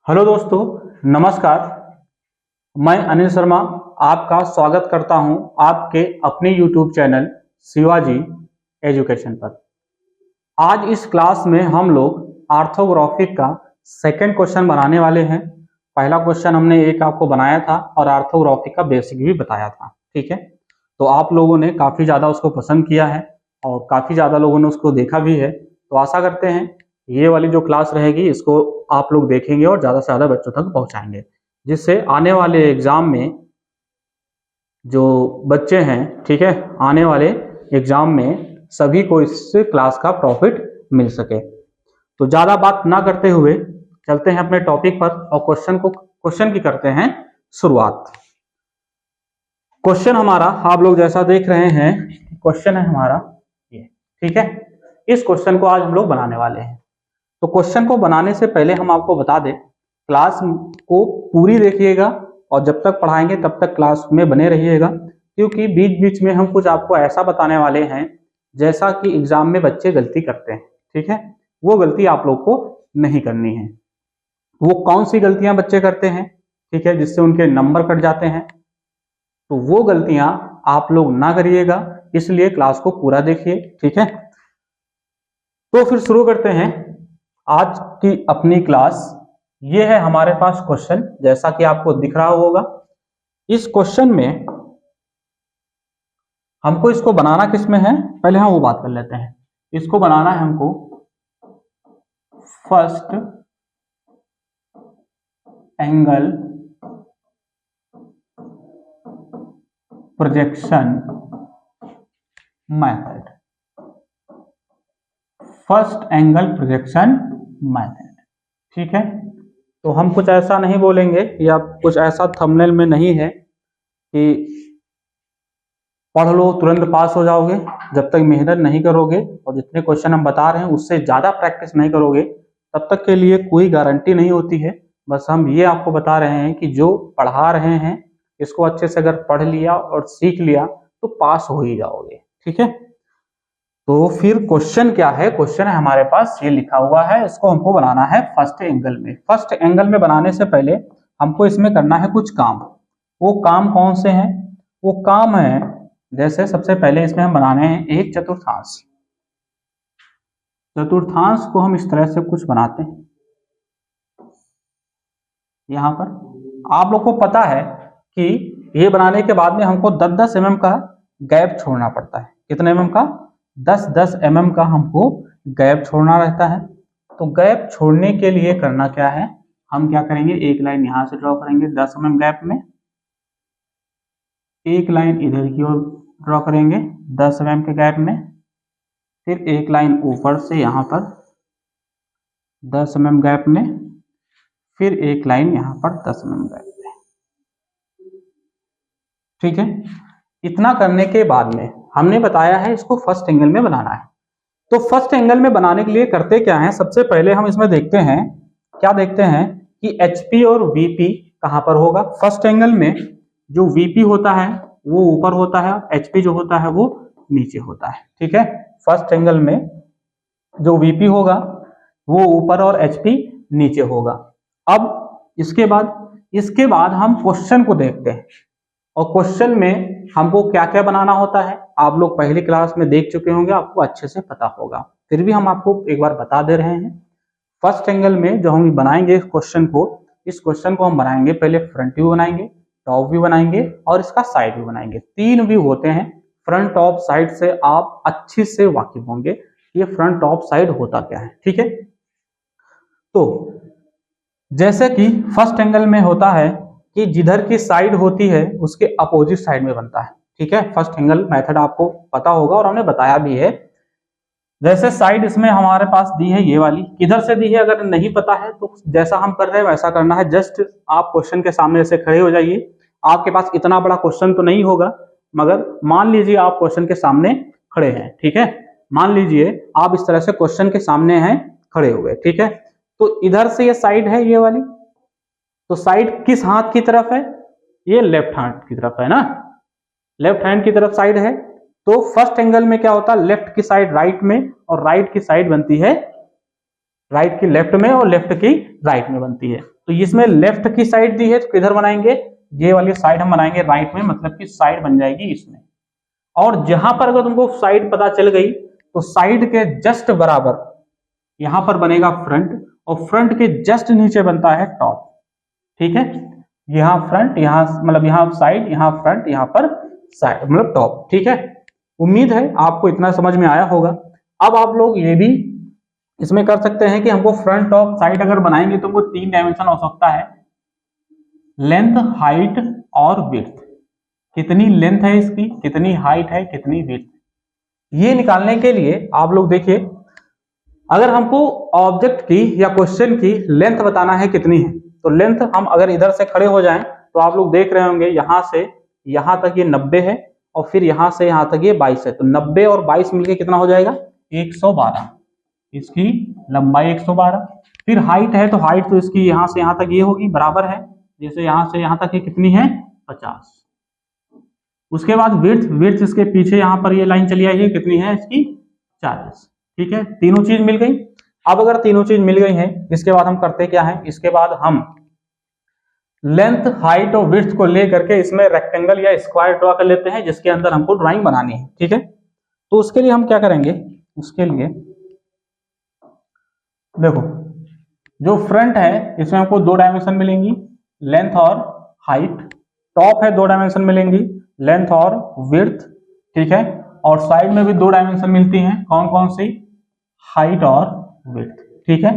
Hello दोस्तों, नमस्कार। मैं अनिल शर्मा आपका स्वागत करता हूं आपके अपने यूट्यूब चैनल शिवाजी एजुकेशन पर। आज इस क्लास में हम लोग ऑर्थोग्राफिक का सेकंड क्वेश्चन बनाने वाले हैं। पहला क्वेश्चन हमने एक आपको बनाया था और ऑर्थोग्राफिक का बेसिक भी बताया था, ठीक है। तो आप लोगों ने काफ़ी ज़्यादा उसको पसंद किया है और काफ़ी ज़्यादा लोगों ने उसको देखा भी है। तो आशा करते हैं ये वाली जो क्लास रहेगी इसको आप लोग देखेंगे और ज़्यादा से ज़्यादा बच्चों तक पहुंचाएंगे, जिससे आने वाले एग्ज़ाम में जो बच्चे हैं, ठीक है, आने वाले एग्ज़ाम में सभी को इस क्लास का प्रॉफिट मिल सके। तो ज़्यादा बात ना करते हुए चलते हैं अपने टॉपिक पर और क्वेश्चन की करते हैं शुरुआत। क्वेश्चन हमारा आप लोग जैसा देख रहे हैं, क्वेश्चन है हमारा ये, ठीक है। इस क्वेश्चन को आज हम लोग बनाने वाले हैं। तो क्वेश्चन को बनाने से पहले हम आपको बता दें, क्लास को पूरी देखिएगा और जब तक पढ़ाएंगे तब तक क्लास में बने रहिएगा, क्योंकि बीच बीच में हम कुछ आपको ऐसा बताने वाले हैं जैसा कि एग्जाम में बच्चे गलती करते हैं, ठीक है। वो गलती आप लोग को नहीं करनी है। वो कौन सी गलतियां बच्चे करते हैं, ठीक है, जिससे उनके नंबर कट जाते हैं, तो वो गलतियां आप लोग ना करिएगा, इसलिए क्लास को पूरा देखिए, ठीक है। तो फिर शुरू करते हैं आज की अपनी क्लास। ये है हमारे पास क्वेश्चन, जैसा कि आपको दिख रहा होगा। इस क्वेश्चन में हमको इसको बनाना किस में है, पहले हम वो बात कर लेते हैं। इसको बनाना है हमको first angle projection method. First angle projection method, ठीक है। तो हम कुछ ऐसा नहीं बोलेंगे या कुछ ऐसा थंबनेल में नहीं है कि पढ़ लो तुरंत पास हो जाओगे। जब तक मेहनत नहीं करोगे और जितने क्वेश्चन हम बता रहे हैं उससे ज़्यादा प्रैक्टिस नहीं करोगे, तब तक के लिए कोई गारंटी नहीं होती है। बस हम ये आपको बता रहे हैं कि जो पढ़ा रहे हैं इसको अच्छे से अगर पढ़ लिया और सीख लिया तो पास हो ही जाओगे, ठीक है। तो फिर क्वेश्चन क्या है, क्वेश्चन है हमारे पास ये लिखा हुआ है, इसको हमको बनाना है फर्स्ट एंगल में। फर्स्ट एंगल में बनाने से पहले हमको इसमें करना है कुछ काम। वो काम कौन से हैं? वो काम है, जैसे सबसे पहले इसमें हम बनाने हैं एक चतुर्थांश। चतुर्थांश को हम इस तरह से कुछ बनाते हैं। यहां पर आप लोग को पता है कि ये बनाने के बाद में हमको 10-10 mm का गैप छोड़ना पड़ता है। कितने mm का? 10-10 mm का हमको गैप छोड़ना रहता है। तो गैप छोड़ने के लिए करना क्या है, हम क्या करेंगे, एक लाइन यहां से ड्रॉ करेंगे 10 mm गैप में, एक लाइन इधर की ओर ड्रॉ करेंगे 10 mm के गैप में, फिर एक लाइन ऊपर से यहां पर 10 mm गैप में, फिर एक लाइन यहां पर 10 mm गैप में, ठीक है। इतना करने के बाद में हमने बताया है इसको फर्स्ट एंगल में बनाना है। तो फर्स्ट एंगल में बनाने के लिए करते क्या है, सबसे पहले हम इसमें देखते हैं, क्या देखते हैं कि एचपी और वीपी कहां पर होगा। फर्स्ट एंगल में जो वीपी होता है वो ऊपर होता है, एचपी जो होता है वो नीचे होता है, ठीक है। फर्स्ट एंगल में जो वीपी होगा वो ऊपर और एचपी नीचे होगा। अब इसके बाद हम क्वेश्चन को देखते हैं और क्वेश्चन में हमको क्या क्या बनाना होता है आप लोग पहली क्लास में देख चुके होंगे, आपको अच्छे से पता होगा, फिर भी हम आपको एक बार बता दे रहे हैं। फर्स्ट एंगल में जो हम बनाएंगे इस क्वेश्चन को हम बनाएंगे, पहले फ्रंट व्यू बनाएंगे, टॉप व्यू बनाएंगे और इसका साइड व्यू बनाएंगे। 3 व्यू होते हैं, फ्रंट टॉप साइड से आप अच्छे से वाकिफ होंगे ये फ्रंट टॉप साइड होता क्या है, ठीक है। तो जैसे कि फर्स्ट एंगल में होता है कि जिधर की साइड होती है उसके अपोजिट साइड में बनता है, ठीक है। फर्स्ट एंगल मेथड आपको पता होगा और हमने बताया भी है। जैसे साइड इसमें हमारे पास दी है ये वाली, किधर से दी है अगर नहीं पता है तो जैसा हम कर रहे हैं वैसा करना है। जस्ट आप क्वेश्चन के सामने ऐसे खड़े हो जाइए। आपके पास इतना बड़ा क्वेश्चन तो नहीं होगा, मगर मान लीजिए आप क्वेश्चन के सामने खड़े हैं, ठीक है। मान लीजिए आप इस तरह से क्वेश्चन के सामने हैं खड़े हुए, ठीक है। तो इधर से ये साइड है ये वाली, तो साइड किस हाथ की तरफ है, ये लेफ्ट हैंड की तरफ है ना, लेफ्ट हैंड की तरफ साइड है। तो फर्स्ट एंगल में क्या होता है, लेफ्ट की साइड राइट में और राइट की साइड बनती है राइट की लेफ्ट में और लेफ्ट की राइट में बनती है। तो इसमें लेफ्ट की साइड दी है तो किधर बनाएंगे, ये वाली साइड हम बनाएंगे राइट में, मतलब कि साइड बन जाएगी इसमें। और जहां पर अगर तुमको साइड पता चल गई तो साइड के जस्ट बराबर यहां पर बनेगा फ्रंट, और फ्रंट के जस्ट नीचे बनता है टॉप। ठीक है, यहाँ फ्रंट, यहाँ मतलब यहाँ साइड, यहाँ फ्रंट, यहाँ पर साइड मतलब टॉप। ठीक है, उम्मीद है आपको इतना समझ में आया होगा। अब आप लोग ये भी इसमें कर सकते हैं कि हमको फ्रंट टॉप साइड अगर बनाएंगे तो हमको 3 डायमेंशन हो सकता है, लेंथ, हाइट और विड्थ। कितनी लेंथ है इसकी, कितनी हाइट है, कितनी विड्थ, ये निकालने के लिए आप लोग देखिए, अगर हमको ऑब्जेक्ट की या क्वेश्चन की लेंथ बताना है कितनी है, तो लेंथ हम अगर इधर से खड़े हो जाएं तो आप लोग देख रहे होंगे यहां से यहां तक ये 90 है, और फिर यहां से यहां तक ये 22 है। तो 90 और 22 मिलके कितना हो जाएगा, 112। इसकी लंबाई 112। फिर हाइट है तो हाइट तो इसकी यहां से यहां तक ये होगी, बराबर है, जैसे यहां से यहां तक ये कितनी है, 50। उसके बाद विड्थ, विड्थ इसके पीछे यहां पर ये लाइन चली आई है, कितनी है इसकी, 40। ठीक है, तीनों चीज मिल गई। अब अगर तीनों चीज मिल गई हैं, इसके बाद हम करते क्या है, इसके बाद हम लेंथ, हाइट और विड्थ को लेकर के इसमें रेक्टेंगल या स्क्वायर ड्रॉ कर लेते हैं, जिसके अंदर हमको ड्राइंग बनानी है। ठीक है, तो उसके लिए हम क्या करेंगे, उसके लिए देखो, जो फ्रंट है इसमें हमको 2 डायमेंशन मिलेंगी, लेंथ और हाइट। टॉप है 2 डायमेंशन मिलेंगी, लेंथ और विड्थ। ठीक है, और साइड में भी 2 डायमेंशन मिलती हैं, कौन कौन सी, हाइट और विड्थ। ठीक है,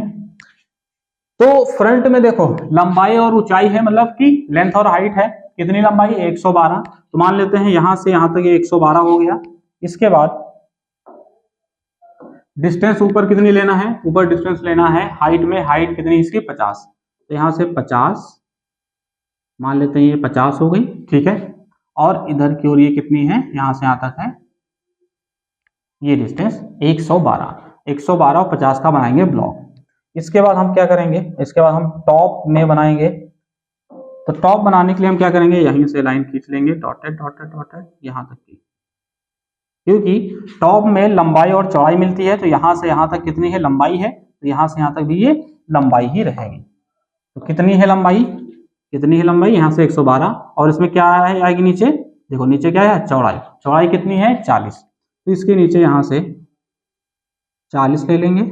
तो फ्रंट में देखो लंबाई और ऊंचाई है, मतलब कि लेंथ और हाइट है, कितनी लंबाई, 112। तो मान लेते हैं यहां से यहां तक ये 112 हो गया। इसके बाद डिस्टेंस ऊपर कितनी लेना है, ऊपर डिस्टेंस लेना है हाइट में, हाइट कितनी इसकी, 50। तो यहां से 50 मान लेते हैं, ये 50 हो गई। ठीक है, और इधर की ओर ये कितनी है, यहां से यहां तक है ये डिस्टेंस 112। 112 और 50 का बनाएंगे ब्लॉक। इसके बाद हम क्या करेंगे, इसके बाद हम टॉप में बनाएंगे। तो टॉप बनाने के लिए हम क्या करेंगे, यहीं से लाइन खींच लेंगे, डॉटेड डॉटेड डॉटेड यहां तक की, क्योंकि टॉप में लंबाई और चौड़ाई मिलती है। तो यहां से यहां तक कितनी है लंबाई है, तो यहां से यहां तक भी ये लंबाई ही रहेगी। तो कितनी है लंबाई, कितनी है लंबाई, यहां से 112, और इसमें क्या है आएगी नीचे, देखो नीचे क्या है, चौड़ाई। चौड़ाई कितनी है, 40। तो इसके नीचे यहां से 40 ले लेंगे,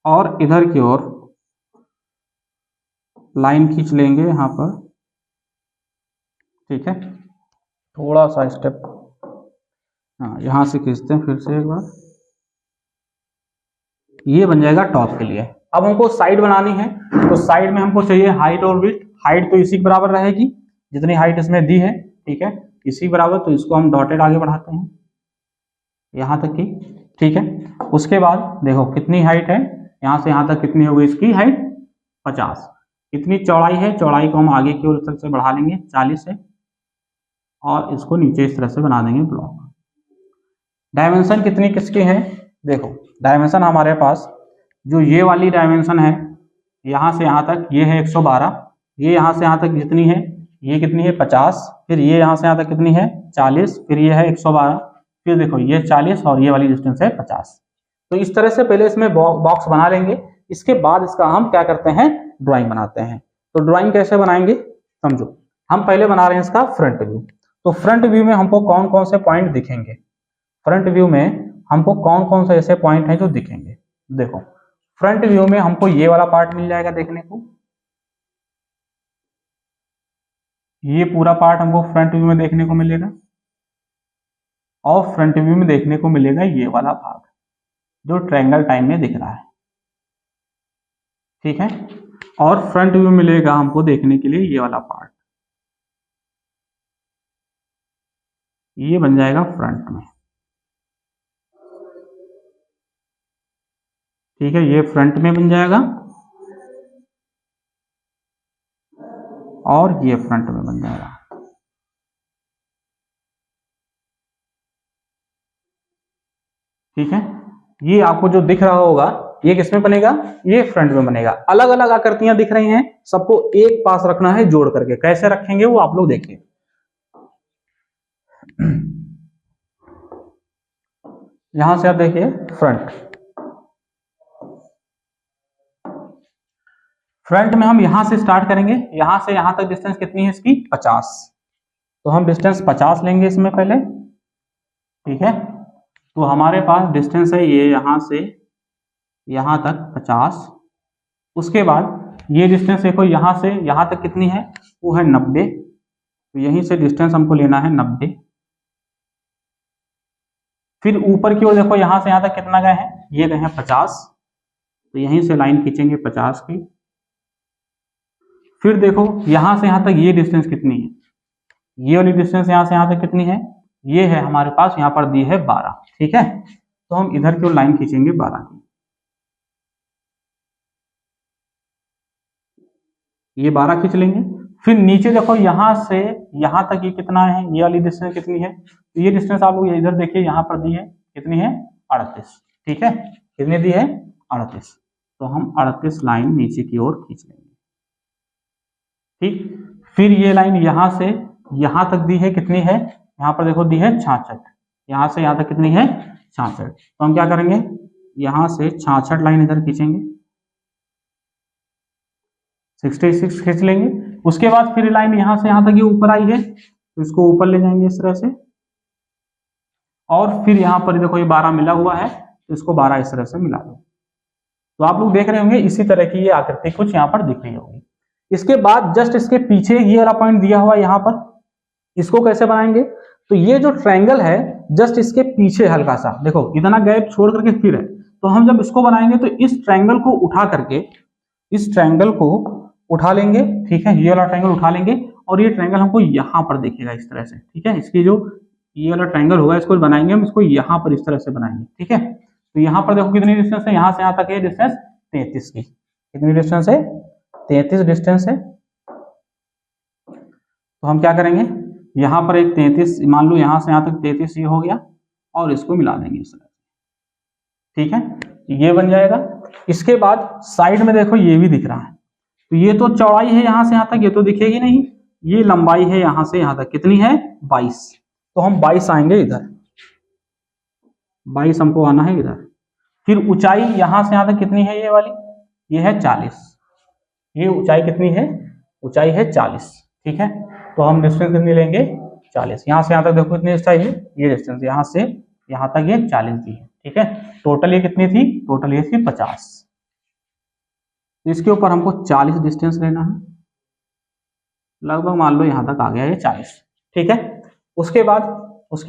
और इधर की ओर लाइन खींच लेंगे यहां पर। ठीक है, थोड़ा सा स्टेप, हाँ यहां से खींचते हैं फिर से एक बार, ये बन जाएगा टॉप के लिए। अब हमको साइड बनानी है, तो साइड में हमको चाहिए हाइट और विड्थ। हाइट तो इसी के बराबर रहेगी जितनी हाइट इसमें दी है। ठीक है, इसी बराबर, तो इसको हम डॉटेड आगे बढ़ाते हैं यहां तक की। ठीक है, उसके बाद देखो कितनी हाइट है, यहां से यहां तक कितनी होगी इसकी हाइट, 50। कितनी चौड़ाई है, चौड़ाई को हम आगे की ओर से बढ़ा लेंगे 40 से, और इसको नीचे इस तरह से बना देंगे ब्लॉक। डायमेंशन कितनी किसकी है, देखो डायमेंशन हमारे पास जो ये वाली डायमेंशन है, यहां से यहां तक ये है 112, ये यहां से यहां तक जितनी है ये कितनी है, 50। फिर ये यहां से यहां तक कितनी है, 40। फिर ये है 112, फिर देखो ये 40, और ये वाली डिस्टेंस है 50। तो इस तरह से पहले इसमें बॉक्स बना लेंगे। इसके बाद इसका हम क्या करते हैं, ड्राइंग बनाते हैं। तो ड्राइंग कैसे बनाएंगे समझो, हम पहले बना रहे हैं इसका फ्रंट व्यू। तो फ्रंट व्यू में हमको कौन कौन से पॉइंट दिखेंगे, फ्रंट व्यू में हमको कौन कौन से ऐसे पॉइंट हैं जो दिखेंगे। देखो फ्रंट व्यू में हमको ये वाला पार्ट मिल जाएगा देखने को, ये पूरा पार्ट हमको फ्रंट व्यू में देखने को मिलेगा, और फ्रंट व्यू में देखने को मिलेगा ये वाला भाग जो ट्रायंगल टाइप में दिख रहा है। ठीक है, और फ्रंट व्यू मिलेगा हमको देखने के लिए ये वाला पार्ट, ये बन जाएगा फ्रंट में। ठीक है, ये फ्रंट में बन जाएगा, और ये फ्रंट में बन जाएगा। ठीक है, ये आपको जो दिख रहा होगा ये किसमें बनेगा, ये फ्रंट में बनेगा। अलग अलग आकृतियां दिख रही हैं, सबको एक पास रखना है जोड़ करके। कैसे रखेंगे वो आप लोग देखिए। यहां से आप देखिए फ्रंट, फ्रंट में हम यहां से स्टार्ट करेंगे, यहां से यहां तक डिस्टेंस कितनी है इसकी 50, तो हम डिस्टेंस 50 लेंगे इसमें पहले, ठीक है। तो हमारे पास डिस्टेंस है ये यहां से यहां तक 50। उसके बाद ये डिस्टेंस देखो यहां से यहां तक कितनी है, वो है 90, तो यहीं से डिस्टेंस हमको लेना है 90। फिर ऊपर की ओर देखो यहां से यहां तक कितना गए हैं, ये गए हैं 50, तो यहीं से लाइन खींचेंगे 50 की। फिर देखो यहां से यहां तक ये डिस्टेंस कितनी है, ये वाली डिस्टेंस यहां से यहां तक कितनी है, ये है हमारे पास यहां पर दी है 12, ठीक है। तो हम इधर की ओर लाइन खींचेंगे 12 की, ये 12 खींच लेंगे। फिर नीचे देखो यहां से यहां तक ये कितना है, ये वाली डिस्टेंस कितनी है, तो ये डिस्टेंस आप लोग इधर देखिए यहां पर दी है कितनी है 38, ठीक है। कितनी दी है 38, तो हम 38 लाइन नीचे की ओर खींच लेंगे, ठीक। फिर ये लाइन यहां से यहां तक दी है कितनी है, यहां पर देखो दी है 66, यहां से यहां तक कितनी है 66, तो हम क्या करेंगे यहां से 66 लाइन इधर खींचेंगे, 66 खींच लेंगे। उसके बाद फिर लाइन यहां से यहां तक ये ऊपर आई है, तो इसको ऊपर ले जाएंगे इस तरह से, और फिर यहां पर देखो ये 12 मिला हुआ है, तो इसको 12 इस तरह से मिला दो। तो आप लोग देख रहे होंगे इसी तरह की ये आकृति कुछ यहाँ पर दिख रही होगी। इसके बाद जस्ट इसके पीछे ये वाला पॉइंट दिया हुआ है यहाँ पर, इसको कैसे बनाएंगे, तो ये जो ट्रायंगल है जस्ट इसके पीछे हल्का सा देखो इतना गैप छोड़ करके फिर है, तो हम जब इसको बनाएंगे तो इस ट्रायंगल को उठा करके इस ट्रायंगल को उठा लेंगे, ठीक है। ये वाला ट्रायंगल उठा लेंगे और ये ट्रायंगल हमको यहाँ पर दिखेगा इस तरह से, ठीक है। इसकी जो ये वाला ट्रायंगल होगा इसको बनाएंगे हम, इसको यहाँ पर इस तरह से बनाएंगे, ठीक है। तो यहाँ पर देखो कितनी डिस्टेंस है, यहाँ से यहाँ तक है डिस्टेंस 33 की, कितनी डिस्टेंस है 33 डिस्टेंस है। तो हम क्या करेंगे यहाँ पर एक 33 मान लो, यहाँ से यहाँ तक 33 ये हो गया और इसको मिला देंगे इस तरह, ठीक है। ये बन जाएगा। इसके बाद साइड में देखो ये भी दिख रहा है, तो ये तो चौड़ाई है यहाँ से यहाँ तक, ये तो दिखेगी नहीं, ये लंबाई है यहाँ से यहाँ तक कितनी है 22, तो हम 22 आएंगे इधर, 22 हमको आना है इधर। फिर ऊंचाई यहां से यहां तक कितनी है ये वाली, ये है 40, ये ऊंचाई कितनी है, ऊंचाई है 40, ठीक है। तो हम डिस्टेंस कितनी लेंगे 40, यहां से यहां तक देखो कितनी डिस्टेंस है, ये डिस्टेंस यहां से यहां तक ये 40 दी है, ठीक है। टोटल ये कितनी थी, टोटल ये थी 50, इसके ऊपर हमको 40 डिस्टेंस लेना है, लगभग मान लो यहां तक आ गया ये 40, ठीक है। उसके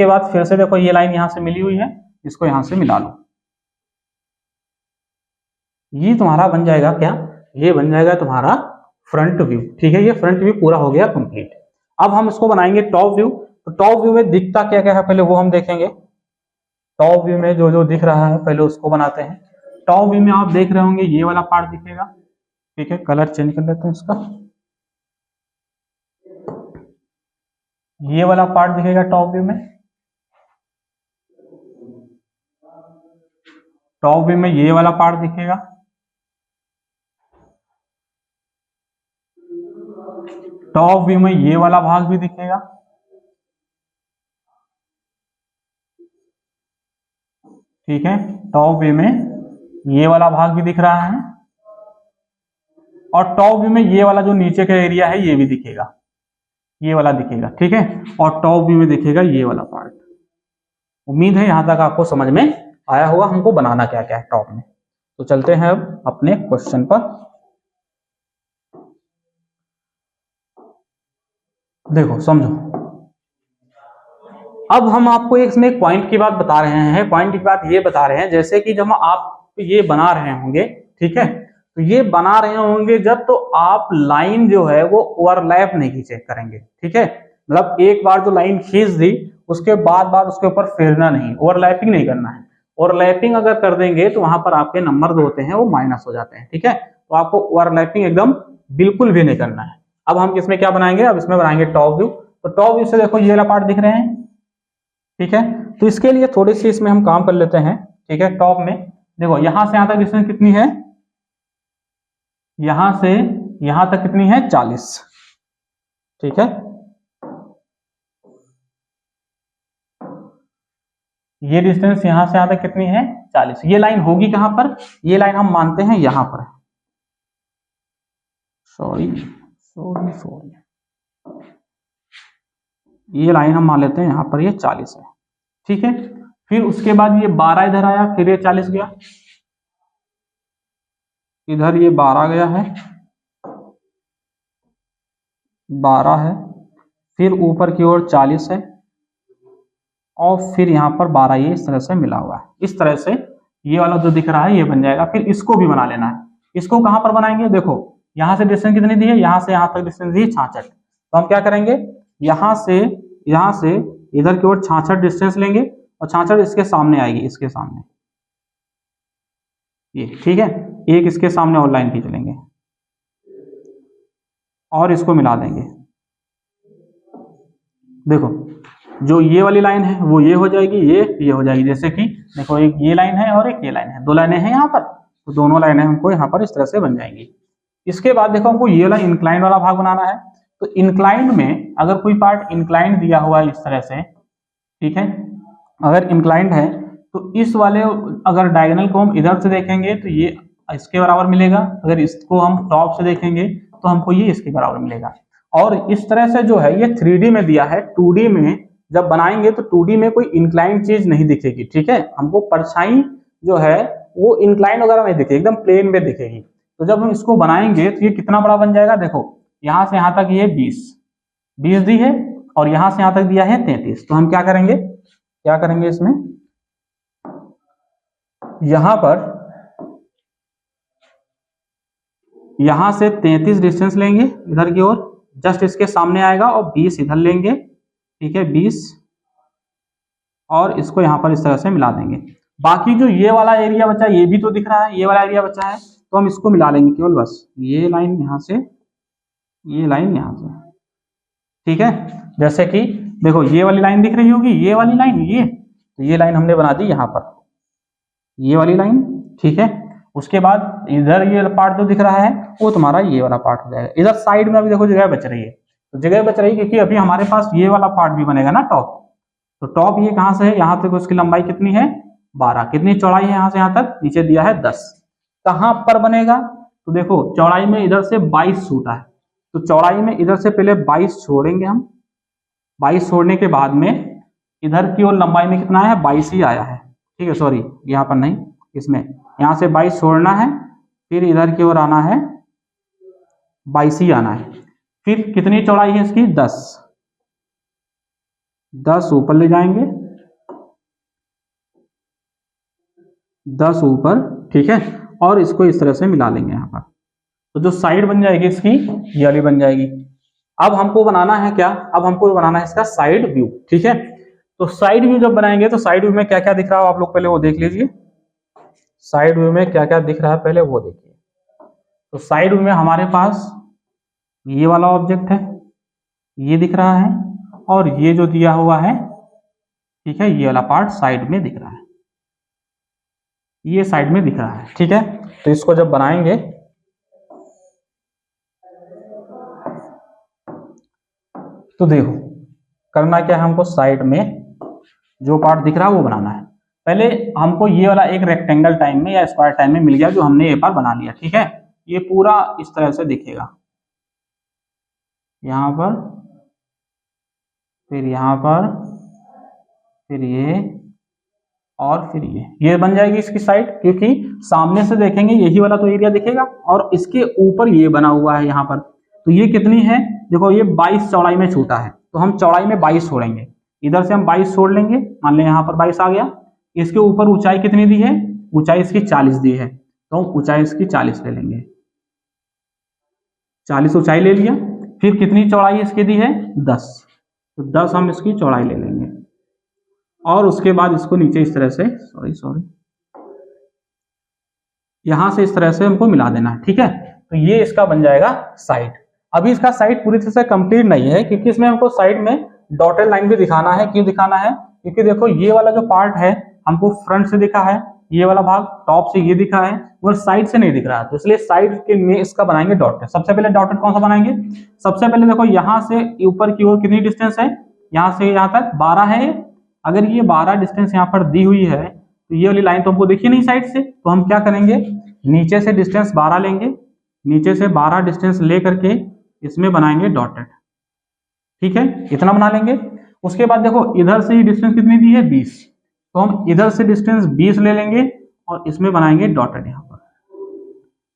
बाद फिर से देखो ये लाइन यहां से मिली हुई है, इसको यहां से मिला लो, ये तुम्हारा बन जाएगा क्या, ये बन जाएगा तुम्हारा फ्रंट व्यू, ठीक है। ये फ्रंट व्यू पूरा हो गया कंप्लीट। अब हम इसको बनाएंगे टॉप व्यू। तो टॉप व्यू में दिखता क्या क्या है पहले वो हम देखेंगे। टॉप व्यू में जो जो दिख रहा है पहले उसको बनाते हैं। टॉप व्यू में आप देख रहे होंगे ये वाला पार्ट दिखेगा, ठीक है। कलर चेंज कर लेते हैं इसका, ये वाला पार्ट दिखेगा टॉप व्यू में। टॉप व्यू में ये वाला पार्ट दिखेगा, टॉप व्यू में ये वाला भाग भी दिखेगा, ठीक है। टॉप व्यू में ये वाला भाग भी दिख रहा है, और टॉप व्यू में ये वाला जो नीचे का एरिया है ये भी दिखेगा, ये वाला दिखेगा, ठीक है। और टॉप व्यू में दिखेगा ये वाला पार्ट। उम्मीद है यहां तक आपको समझ में आया होगा हमको बनाना क्या क्या है टॉप में। तो चलते हैं अब अपने क्वेश्चन पर। देखो समझो, अब हम आपको इसमें एक पॉइंट की बात बता रहे हैं। पॉइंट की बात ये बता रहे हैं जैसे कि जब आप ये बना रहे होंगे, ठीक है, तो ये बना रहे होंगे जब, तो आप लाइन जो है वो ओवरलैप नहीं चेक करेंगे, ठीक है। मतलब एक बार जो लाइन खींच दी उसके बाद उसके ऊपर फेरना नहीं, ओवरलैपिंग नहीं करना है। ओवरलैपिंग अगर कर देंगे तो वहां पर आपके नंबर जो होते हैं वो माइनस हो जाते हैं, ठीक है। तो आपको ओवरलैपिंग एकदम बिल्कुल भी नहीं करना है। अब हम इसमें क्या बनाएंगे, अब इसमें बनाएंगे टॉप व्यू। तो टॉप व्यू से देखो ये वाला पार्ट दिख रहे हैं, ठीक है। तो इसके लिए थोड़ी सी इसमें हम काम कर लेते हैं, ठीक है। टॉप में देखो यहां से यहां तक डिस्टेंस कितनी है, यहां से यहां तक कितनी है 40, ठीक है। ये डिस्टेंस यहां से यहां तक कितनी है 40। ये लाइन होगी कहां पर, ये लाइन हम मानते हैं यहां पर, सॉरी, ये लाइन हम मान लेते हैं यहाँ पर ये 40 है, ठीक है। फिर उसके बाद ये 12 इधर आया, फिर ये 40 गया, इधर ये 12 गया है, 12 है, फिर ऊपर की ओर 40 है, और फिर यहाँ पर 12 ये इस तरह से मिला हुआ है। इस तरह से ये वाला जो दिख रहा है ये बन जाएगा। फिर इसको भी बना लेना है। इसको कहाँ पर बनाएंगे, देखो यहाँ से डिस्टेंस कितनी दी है, यहाँ से यहाँ तक डिस्टेंस दी है 66। तो हम क्या करेंगे, यहाँ से इधर की ओर 66 डिस्टेंस लेंगे, और 66 इसके सामने आएगी, इसके सामने ये, ठीक है। एक इसके सामने और लाइन खींच लेंगे और इसको मिला देंगे। देखो जो ये वाली लाइन है वो ये हो जाएगी, ये हो जाएगी। जैसे कि देखो एक ये लाइन है और एक ये लाइन है, दो लाइनें हैं यहाँ पर, तो दोनों लाइनें हमको यहाँ पर इस तरह से बन जाएंगी। इसके बाद देखो हमको ये वाला इंक्लाइन वाला भाग बनाना है। तो इंक्लाइन में अगर कोई पार्ट इंक्लाइन दिया हुआ है इस तरह से, ठीक है, अगर इंक्लाइंड है तो इस वाले अगर डायगोनल को हम इधर से देखेंगे तो ये इसके बराबर मिलेगा, अगर इसको हम टॉप से देखेंगे तो हमको ये इसके बराबर मिलेगा। और इस तरह से जो है ये 3D में दिया है, 2D में जब बनाएंगे तो 2D में कोई इंक्लाइंड चीज नहीं दिखेगी, ठीक है। हमको परछाई जो है वो इंक्लाइंड वगैरह नहीं दिखेगी, एकदम प्लेन में दिखेगी। तो जब हम इसको बनाएंगे तो ये कितना बड़ा बन जाएगा, देखो यहाँ से यहाँ तक ये 20 दी है, और यहाँ से यहाँ तक दिया है 33। तो हम क्या करेंगे इसमें, यहाँ से 33 डिस्टेंस लेंगे इधर की ओर, जस्ट इसके सामने आएगा, और 20 इधर लेंगे, ठीक है, 20, और इसको यहाँ पर इस तरह से मिला देंगे। बाकी जो ये वाला एरिया बचा, ये भी तो दिख रहा है, ये वाला एरिया बचा है, तो हम इसको मिला लेंगे केवल, बस ये लाइन यहाँ से, ये लाइन यहाँ से, ठीक है। जैसे कि देखो ये वाली लाइन दिख रही होगी, ये वाली लाइन, ये लाइन हमने बना दी यहाँ पर, ये वाली लाइन, ठीक है। उसके बाद इधर ये पार्ट जो दिख रहा है वो तुम्हारा ये वाला पार्ट हो जाएगा। इधर साइड में अभी देखो जगह बच रही है, तो जगह बच रही है क्योंकि अभी हमारे पास ये वाला पार्ट भी बनेगा ना, टॉप। तो टॉप ये कहाँ से है, यहाँ तक उसकी लंबाई कितनी है 12, कितनी चौड़ाई है यहाँ से यहाँ तक, नीचे दिया है 10। कहाँ पर बनेगा, तो देखो चौड़ाई में इधर से 22 छूटा है, तो चौड़ाई में इधर से पहले 22 छोड़ेंगे हम, 22 छोड़ने के बाद में इधर की ओर लंबाई में कितना है, 22 ही आया है, ठीक है। सॉरी यहाँ पर नहीं, इसमें यहाँ से 22 छोड़ना है, फिर इधर की ओर आना है, 22 ही आना है। फिर कितनी चौड़ाई है इसकी, 10 ऊपर ले जाएंगे, 10 ऊपर, ठीक है, और इसको इस तरह से मिला लेंगे यहाँ पर। तो जो साइड बन जाएगी इसकी ये वाली बन जाएगी। अब हमको बनाना है क्या, अब हमको बनाना है इसका साइड व्यू, ठीक है। तो साइड व्यू जब बनाएंगे तो साइड व्यू में क्या क्या दिख रहा हो आप लोग पहले वो देख लीजिए। साइड व्यू में क्या क्या दिख रहा है पहले वो देखिए। तो साइड व्यू में हमारे पास ये वाला ऑब्जेक्ट है, ये दिख रहा है, और ये जो दिया हुआ है, ठीक है, ये वाला पार्ट साइड में दिख रहा है, ये साइड में दिख रहा है, ठीक है। तो इसको जब बनाएंगे तो देखो करना क्या है, हमको साइड में जो पार्ट दिख रहा है वो बनाना है। पहले हमको ये वाला एक रेक्टेंगल टाइम में या स्क्वायर टाइम में मिल गया जो हमने एक बार बना लिया, ठीक है। ये पूरा इस तरह से दिखेगा, यहाँ पर, फिर यहाँ पर, फिर ये, और फिर ये बन जाएगी इसकी साइड, क्योंकि सामने से देखेंगे यही वाला तो एरिया दिखेगा, और इसके ऊपर ये बना हुआ है यहाँ पर। तो ये कितनी है, देखो ये 22 चौड़ाई में छूटा है, तो हम चौड़ाई में 22 छोड़ेंगे, इधर से हम 22 छोड़ लेंगे, मान लें यहाँ पर 22 आ गया। इसके ऊपर ऊंचाई कितनी दी है, ऊंचाई इसकी 40 दी है, तो ऊंचाई इसकी 40 ले लेंगे, 40 ऊंचाई ले लिया। फिर कितनी चौड़ाई इसकी दी है 10, तो 10 हम इसकी चौड़ाई ले लेंगे, और उसके बाद इसको नीचे इस तरह से यहां से इस तरह से हमको मिला देना है, ठीक है। तो ये इसका बन जाएगा साइड। अभी इसका साइड पूरी तरह से कंप्लीट नहीं है, क्योंकि इसमें हमको साइड में डॉटेड लाइन भी दिखाना है। क्यों दिखाना है, क्योंकि देखो ये वाला जो पार्ट है हमको फ्रंट से दिखा है, ये वाला भाग टॉप से ये दिखा है, और साइड से नहीं दिख रहा है, तो इसलिए साइड के में इसका बनाएंगे डॉटेड। सबसे पहले डॉटेड कौन सा बनाएंगे, सबसे पहले देखो यहाँ से ऊपर की ओर कितनी डिस्टेंस है, यहाँ से यहाँ तक 12 है। अगर ये 12 डिस्टेंस यहाँ पर दी हुई है तो ये वाली लाइन तो हमको दिखी नहीं साइड से, तो हम क्या करेंगे, नीचे से डिस्टेंस 12 लेंगे, नीचे से 12 डिस्टेंस ले करके इसमें बनाएंगे डॉटेड, ठीक है, इतना बना लेंगे। उसके बाद देखो इधर से ही डिस्टेंस कितनी दी है 20, तो हम इधर से डिस्टेंस 20 ले लेंगे और इसमें बनाएंगे डॉटेड। यहाँ पर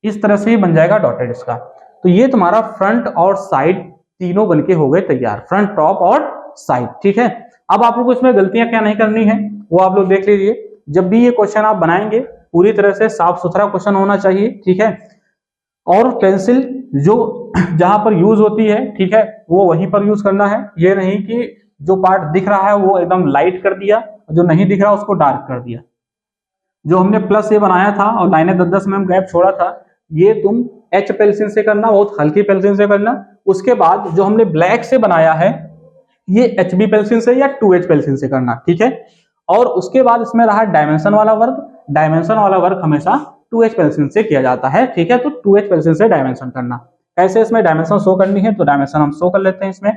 इस तरह से ही बन जाएगा डॉटेड इसका। तो ये तुम्हारा फ्रंट और साइड तीनों बनके हो गए तैयार, फ्रंट, टॉप और साइड, ठीक है। अब आप लोग को इसमें गलतियां क्या नहीं करनी है वो आप लोग देख लीजिए। जब भी ये क्वेश्चन आप बनाएंगे पूरी तरह से साफ सुथरा क्वेश्चन होना चाहिए, ठीक है। और पेंसिल जो जहां पर यूज होती है, ठीक है, वो वहीं पर यूज करना है। ये नहीं कि जो पार्ट दिख रहा है वो एकदम लाइट कर दिया, जो नहीं दिख रहा उसको डार्क कर दिया। जो हमने प्लस ये बनाया था और लाइनें 10-10 में गैप छोड़ा था, ये तुम एच पेंसिल से करना, बहुत हल्की पेंसिल से करना। उसके बाद जो हमने ब्लैक से बनाया है ये HB पेंसिल से या 2H पेंसिल से करना, ठीक है। और उसके बाद इसमें रहा डायमेंशन वाला वर्क। डायमेंशन वाला वर्क हमेशा 2H पेंसिल से किया जाता है, ठीक है। तो 2H पेंसिल से डायमेंशन करना। कैसे इसमें डायमेंशन शो करनी है, तो डायमेंशन हम शो कर लेते हैं इसमें।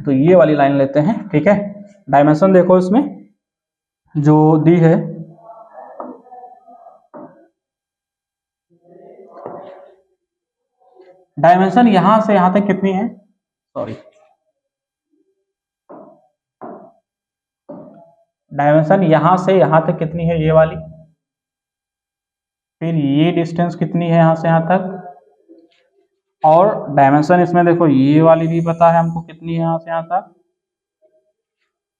तो ये वाली लाइन लेते हैं, ठीक है। डायमेंशन देखो इसमें जो दी है, डायमेंशन यहां से यहां तक कितनी है, सॉरी, डायमेंशन यहां से यहां तक कितनी है, ये वाली। फिर ये डिस्टेंस कितनी है यहां से यहां तक, और डायमेंशन इसमें देखो ये वाली भी पता है हमको कितनी है यहां से यहां तक।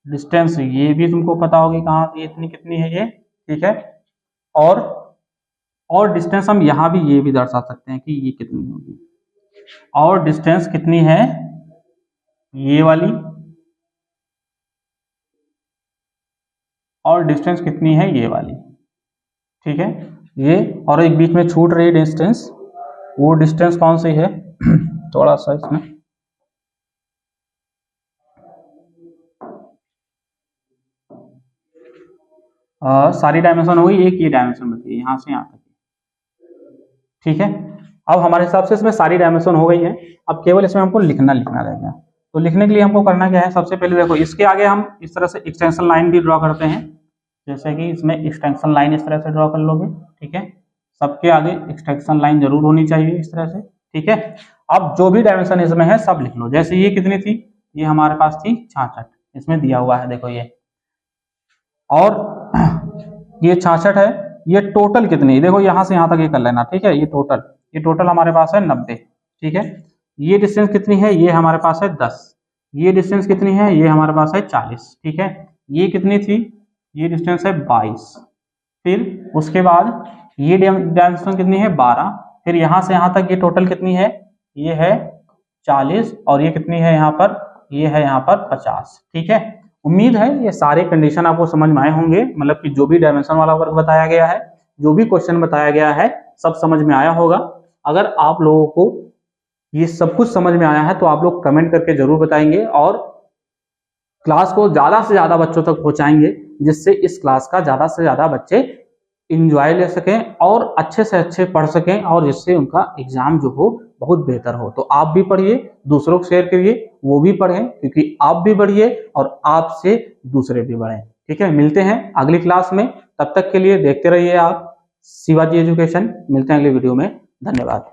डिस्टेंस ये भी तुमको पता होगी कहां से इतनी कितनी है ये, ठीक है। और डिस्टेंस हम यहां भी ये भी दर्शा सकते हैं कि ये कितनी होगी। और डिस्टेंस कितनी है ये वाली, और डिस्टेंस कितनी है ये वाली, ठीक है। ये और एक बीच में छूट रही डिस्टेंस, वो डिस्टेंस कौन सी है थोड़ा सा इसमें सारी डायमेंशन होगी, एक ये डायमेंशन बची है यहां से यहां तक, ठीक है। अब हमारे हिसाब से इसमें सारी डायमेंशन हो गई है। अब केवल इसमें हमको लिखना रह गया। तो लिखने के लिए हमको करना क्या है, सबसे पहले देखो इसके आगे हम इस तरह से एक्सटेंशन लाइन भी ड्रॉ करते हैं। जैसे कि इसमें एक्सटेंशन लाइन इस तरह से ड्रॉ कर लोगे, ठीक है। सबके आगे एक्सटेंशन लाइन जरूर होनी चाहिए इस तरह से, ठीक है। अब जो भी डायमेंशन इसमें है सब लिख लो। जैसे ये कितनी थी, ये हमारे पास थी 66, इसमें दिया हुआ है देखो ये। और ये 66 है, ये टोटल कितनी है देखो, यहां से यहां तक ये कर लेना, ठीक है। ये टोटल हमारे पास है 90, ठीक है। ये डिस्टेंस कितनी है, ये हमारे पास है 10। ये डिस्टेंस कितनी है, ये हमारे पास है 40, ठीक है। ये कितनी थी, ये डिस्टेंस है 22। फिर उसके बाद ये डायमेंशन कितनी है 12। फिर यहां से यहां तक ये टोटल कितनी है, ये है 40, और ये कितनी है यहाँ पर, ये है यहाँ पर 50, ठीक है। उम्मीद है ये सारे कंडीशन आपको समझ में आए होंगे, मतलब कि जो भी डायमेंशन वाला वर्क बताया गया है, जो भी क्वेश्चन बताया गया है, सब समझ में आया होगा। अगर आप लोगों को ये सब कुछ समझ में आया है तो आप लोग कमेंट करके जरूर बताएंगे और क्लास को ज्यादा से ज्यादा बच्चों तक पहुंचाएंगे, जिससे इस क्लास का ज्यादा से ज्यादा बच्चे इंजॉय ले सकें और अच्छे से अच्छे पढ़ सकें, और जिससे उनका एग्जाम जो हो बहुत बेहतर हो। तो आप भी पढ़िए, दूसरों को शेयर करिए, वो भी पढ़ें, क्योंकि आप भी बढ़िए और आपसे दूसरे भी बढ़ें, ठीक है। मिलते हैं अगली क्लास में, तब तक के लिए देखते रहिए आप शिवाजी एजुकेशन। मिलते हैं अगली वीडियो में, धन्यवाद।